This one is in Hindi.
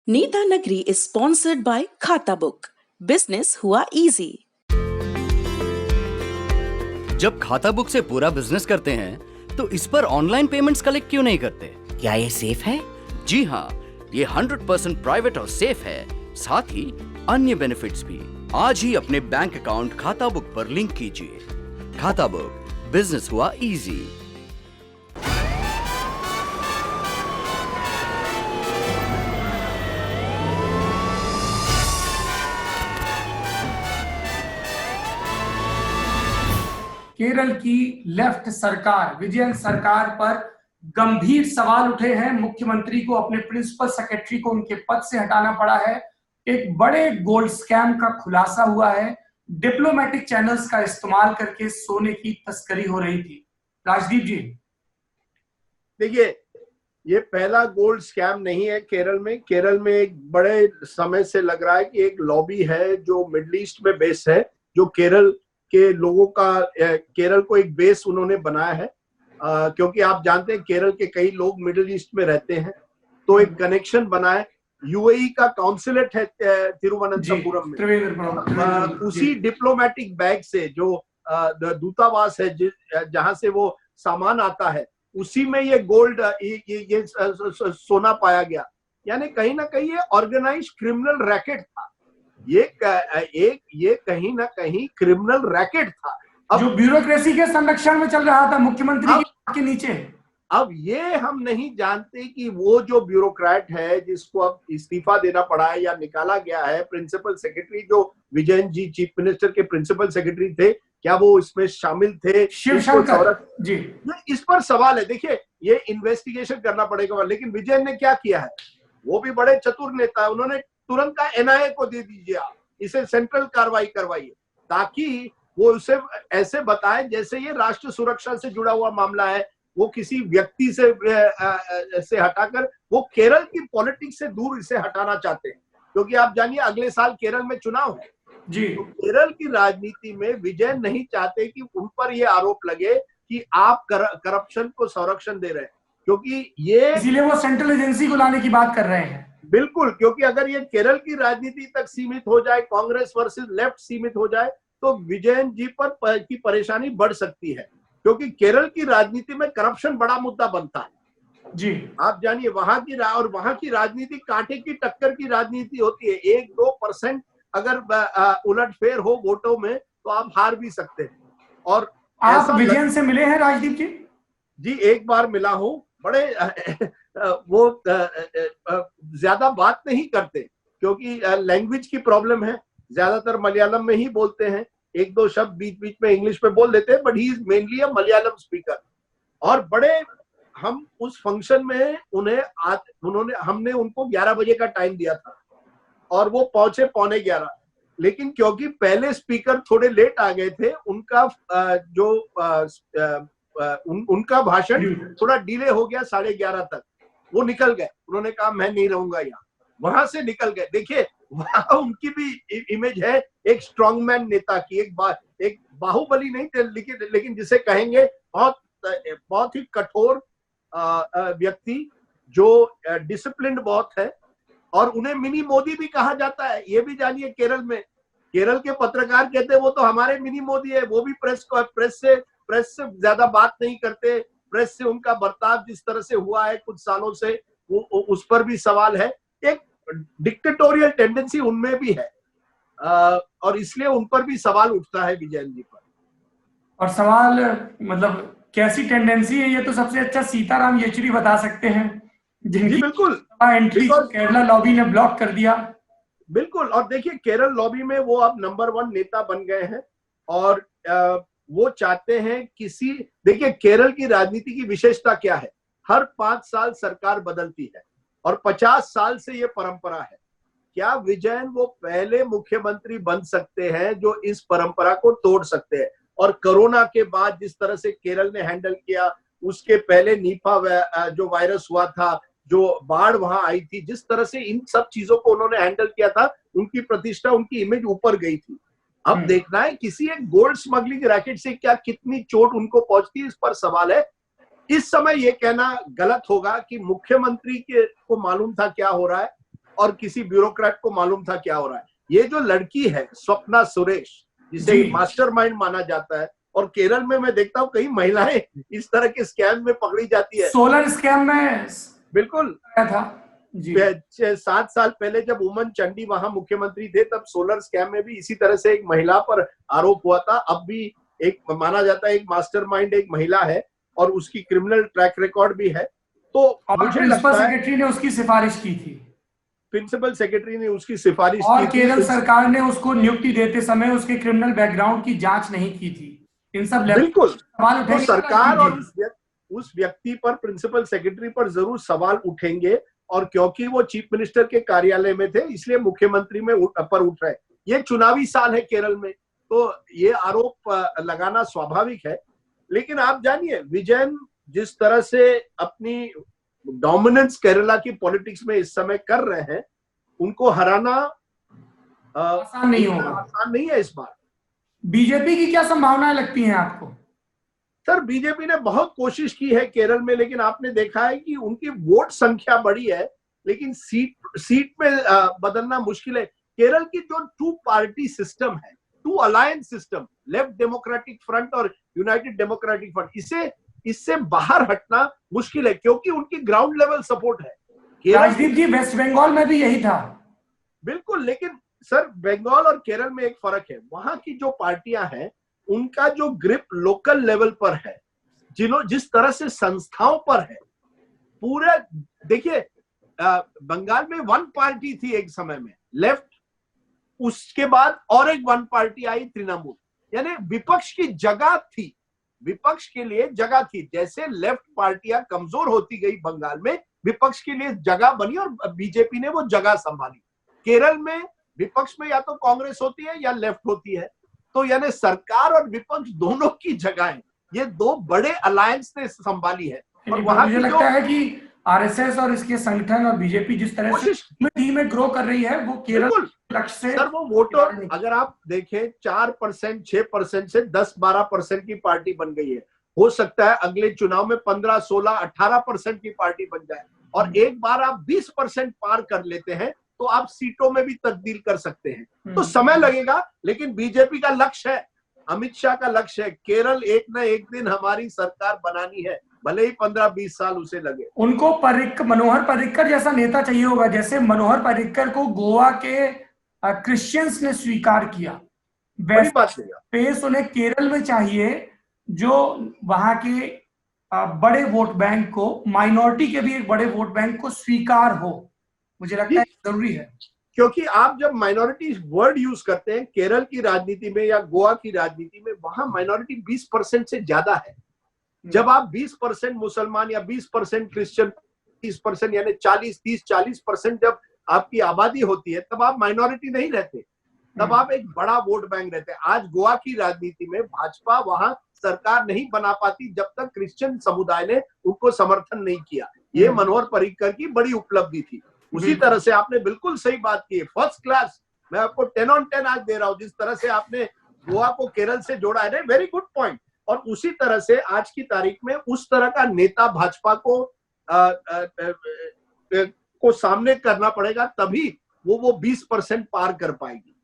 नीता नगरी is sponsored by खाता बुक। बिजनेस हुआ इजी। जब खाता बुक से पूरा बिजनेस करते हैं तो इस पर ऑनलाइन पेमेंट्स कलेक्ट क्यों नहीं करते? क्या ये सेफ है? जी हाँ, ये 100% प्राइवेट और सेफ है, साथ ही अन्य बेनिफिट्स भी। आज ही अपने बैंक अकाउंट खाता बुक पर लिंक कीजिए। खाता बुक, बिजनेस हुआ इजी। केरल की लेफ्ट सरकार, विजयन सरकार पर गंभीर सवाल उठे हैं। मुख्यमंत्री को अपने प्रिंसिपल सेक्रेटरी को उनके पद से हटाना पड़ा है। एक बड़े गोल्ड स्कैम का खुलासा हुआ है। डिप्लोमेटिक चैनल्स का इस्तेमाल करके सोने की तस्करी हो रही थी। राजदीप जी, देखिए, ये पहला गोल्ड स्कैम नहीं है केरल में। केरल में एक बड़े समय से लग रहा है कि एक लॉबी है जो मिडिल ईस्ट में बेस है, जो केरल के लोगों का, केरल को एक बेस उन्होंने बनाया है। क्योंकि आप जानते हैं केरल के कई लोग मिडिल ईस्ट में रहते हैं, तो एक कनेक्शन बना है। यूएई का काउंसिलेट है तिरुवनंतपुरम में। उसी डिप्लोमेटिक बैग से जो दूतावास है जहां से वो सामान आता है, उसी में ये गोल्ड, ये सोना पाया गया। यानी कहीं ना कहीं ये ऑर्गेनाइज्ड क्रिमिनल रैकेट था। ये कहीं ना कहीं क्रिमिनल रैकेट था। अब जो ब्यूरोक्रेसी के संरक्षण में चल रहा था मुख्यमंत्री के नीचे। अब ये हम नहीं जानते कि वो जो ब्यूरोक्रेट है जिसको अब इस्तीफा देना पड़ा है या निकाला गया है, प्रिंसिपल सेक्रेटरी जो विजयन जी चीफ मिनिस्टर के प्रिंसिपल सेक्रेटरी थे, क्या वो इसमें शामिल थे? शिवशंकर जी, इस पर सवाल है। देखिए, ये इन्वेस्टिगेशन करना पड़ेगा। लेकिन विजयन ने क्या किया है, वो भी बड़े चतुर नेता है। उन्होंने तुरंत का एनआईए को दे दीजिए, आप इसे सेंट्रल कार्रवाई करवाइए, ताकि वो उसे ऐसे बताए जैसे ये राष्ट्र सुरक्षा से जुड़ा हुआ मामला है। वो किसी व्यक्ति से हटाकर वो केरल की पॉलिटिक्स से दूर इसे हटाना चाहते हैं। क्योंकि आप जानिए अगले साल केरल में चुनाव है जी। तो केरल की राजनीति में विजय नहीं चाहते कि उन पर ये आरोप लगे कि आप करप्शन को संरक्षण दे रहे हैं, क्योंकि ये इसीलिए वो सेंट्रल एजेंसी को लाने की बात कर रहे हैं। बिल्कुल, क्योंकि अगर ये केरल की राजनीति तक सीमित हो जाए, कांग्रेस वर्सेस लेफ्ट सीमित हो जाए, तो विजयन जी पर की परेशानी बढ़ सकती है। क्योंकि केरल की राजनीति में करप्शन बड़ा मुद्दा बनता है जी। आप जानिए वहां की राजनीति कांटे की टक्कर की राजनीति होती है। 1-2% अगर उलटफेर हो वोटों में तो आप हार भी सकते हैं। और आप विजयन से मिले हैं राजदीप जी? जी, एक बार मिला हूं। बड़े वो ज्यादा बात नहीं करते क्योंकि लैंग्वेज की प्रॉब्लम है। ज्यादातर मलयालम में ही बोलते हैं, 1-2 शब्द बीच बीच में इंग्लिश में बोल देते हैं, but he is mainly a Malayalam speaker. और बड़े हम उस फंक्शन में हमने उनको 11 बजे का टाइम दिया था और वो पहुंचे 11:15। लेकिन क्योंकि पहले स्पीकर थोड़े लेट आ गए थे, उनका भाषण थोड़ा डिले हो गया 11:30 तक। वो निकल गए, उन्होंने कहा मैं नहीं रहूंगा यहाँ, वहां से निकल गए। देखिए, वहां उनकी भी इमेज है एक स्ट्रॉन्गमैन नेता की, एक बाहुबली नहीं थे, लेकिन जिसे कहेंगे बहुत ही कठोर व्यक्ति जो डिसिप्लिन्ड बहुत है। और उन्हें मिनी मोदी भी कहा जाता है, ये भी जानिए। केरल में केरल के पत्रकार कहते हैं वो तो हमारे मिनी मोदी है। वो भी प्रेस से ज्यादा बात नहीं करते। प्रेस से उनका बर्ताव जिस तरह से हुआ है कुछ सालों से, वो उस पर भी सवाल है। एक डिक्टेटोरियल टेंडेंसी उनमें भी है और इसलिए उन पर भी सवाल उठता है विजयन जी पर। और सवाल मतलब कैसी टेंडेंसी है, ये तो सबसे अच्छा सीताराम येचुरी बता सकते हैं, जिनकी बिल्कुल एंट्री केरला लॉबी ने ब्लॉक कर दिया। बिल्कुल। और देखिए, केरल लॉबी में वो अब नंबर 1 नेता बन गए हैं और वो चाहते हैं देखिए, केरल की राजनीति की विशेषता क्या है, हर 5 साल सरकार बदलती है और 50 साल से ये परंपरा है। क्या विजयन वो पहले मुख्यमंत्री बन सकते हैं जो इस परंपरा को तोड़ सकते हैं? और कोरोना के बाद जिस तरह से केरल ने हैंडल किया, उसके पहले निपा जो वायरस हुआ था, जो बाढ़ वहां आई थी, जिस तरह से इन सब चीजों को उन्होंने हैंडल किया था, उनकी प्रतिष्ठा, उनकी इमेज ऊपर गई थी। अब देखना है किसी एक गोल्ड स्मगलिंग रैकेट से क्या कितनी चोट उनको पहुंचती है, इस पर सवाल है। इस समय ये कहना गलत होगा कि मुख्यमंत्री को मालूम था क्या हो रहा है। और किसी ब्यूरोक्रेट को मालूम था क्या हो रहा है। ये जो लड़की है स्वप्ना सुरेश, जिसे मास्टरमाइंड माना जाता है, और केरल में मैं देखता हूँ कई महिलाएं इस तरह के स्कैम में पकड़ी जाती है। सोलर स्कैम में बिल्कुल था जी। 7 साल पहले जब उमन चंडी वहां मुख्यमंत्री थे, तब सोलर स्कैम में भी इसी तरह से एक महिला पर आरोप हुआ था। अब भी एक माना जाता है एक मास्टरमाइंड एक महिला है और उसकी क्रिमिनल ट्रैक रिकॉर्ड भी है। तो मुझे प्रिंसिपल लगता है सेक्रेटरी ने उसकी सिफारिश की थी, प्रिंसिपल सेक्रेटरी ने उसकी सिफारिश और की थी। केरल सरकार ने उसको नियुक्ति देते समय उसके क्रिमिनल बैकग्राउंड की जांच नहीं की थी। इन सब बिल्कुल, सवाल तो उठेंगे सरकार और उस व्यक्ति पर, प्रिंसिपल सेक्रेटरी पर जरूर सवाल उठेंगे, और क्योंकि वो चीफ मिनिस्टर के कार्यालय में थे इसलिए मुख्यमंत्री में पर उठ रहे। ये चुनावी साल है केरल में, तो ये आरोप लगाना स्वाभाविक है। लेकिन आप जानिए, विजयन जिस तरह से अपनी डोमिनेंस केरला की पॉलिटिक्स में इस समय कर रहे हैं, उनको हराना आसान नहीं होगा, आसान नहीं है इस बार। बीजेपी की क्या संभावनाएं लगती हैं आपको? सर, बीजेपी ने बहुत कोशिश की है केरल में, लेकिन आपने देखा है कि उनकी वोट संख्या बढ़ी है, लेकिन सीट में बदलना मुश्किल है। केरल की जो 2 पार्टी सिस्टम है, 2 alliance system, left democratic front और यूनाइटेड डेमोक्रेटिक फ्रंट, इससे बाहर हटना मुश्किल है, क्योंकि उनकी ग्राउंड लेवल सपोर्ट है। राजदीप जी, वेस्ट बंगाल में भी यही था। बिल्कुल, लेकिन सर बंगाल और केरल में एक फर्क है। वहां की जो पार्टियां हैं उनका जो ग्रिप लोकल लेवल पर है, जिस तरह से संस्थाओं पर है पूरे। देखिए, बंगाल में 1 पार्टी थी एक समय में, लेफ्ट, उसके बाद और एक 1 पार्टी आई, तृणमूल, यानी विपक्ष की जगह थी, विपक्ष के लिए जगह थी। जैसे लेफ्ट पार्टियां कमजोर होती गई बंगाल में, विपक्ष के लिए जगह बनी और बीजेपी ने वो जगह संभाली। केरल में विपक्ष में या तो कांग्रेस होती है या लेफ्ट होती है, तो यानी सरकार और विपक्ष दोनों की जगहें ये 2 बड़े अलायंस ने संभाली है। और वहां मुझे लगता है कि आरएसएस और इसके संगठन और बीजेपी जिस तरह से धीमे ग्रो कर रही है, वो केरल लक्ष्य से, सर, वो वोटर अगर आप देखें 4%, 6% से 10-12% की पार्टी बन गई है। हो सकता है अगले चुनाव में 15, 16, 18% की पार्टी बन जाए, और एक बार आप 20% पार कर लेते हैं तो आप सीटों में भी तब्दील कर सकते हैं। तो समय लगेगा, लेकिन बीजेपी का लक्ष्य है, अमित शाह का लक्ष्य है, केरल एक न एक दिन हमारी सरकार बनानी है, भले ही 15-20 साल उसे लगे। उनको मनोहर पर्रिकर जैसा नेता चाहिए होगा, जैसे मनोहर पर्रिकर को गोवा के क्रिश्चियंस ने स्वीकार किया, बड़ी बात है। पेस उन्हें केरल में चाहिए, जो वहां के बड़े वोट बैंक को, माइनॉरिटी के भी एक बड़े वोट बैंक को स्वीकार हो। मुझे लगता है जरूरी है, क्योंकि आप जब माइनॉरिटी वर्ड यूज करते हैं केरल की राजनीति में या गोवा की राजनीति में, वहां माइनॉरिटी 20% से ज्यादा है। जब आप 20% मुसलमान या 20% क्रिश्चियन, 30% यानी 40% जब आपकी आबादी होती है, तब आप माइनॉरिटी नहीं रहते, तब आप एक बड़ा वोट बैंक रहते हैं। आज गोवा की राजनीति में भाजपा वहां सरकार नहीं बना पाती जब तक क्रिश्चियन समुदाय ने उनको समर्थन नहीं किया। ये मनोहर पर्रिकर की बड़ी उपलब्धि थी। उसी तरह से आपने बिल्कुल सही बात की है, फर्स्ट क्लास, मैं आपको 10 on 10 आज दे रहा हूं, जिस तरह से आपने गोवा को केरल से जोड़ा है, वेरी गुड पॉइंट। और उसी तरह से आज की तारीख में उस तरह का नेता भाजपा को सामने करना पड़ेगा, तभी वो 20% पार कर पाएगी।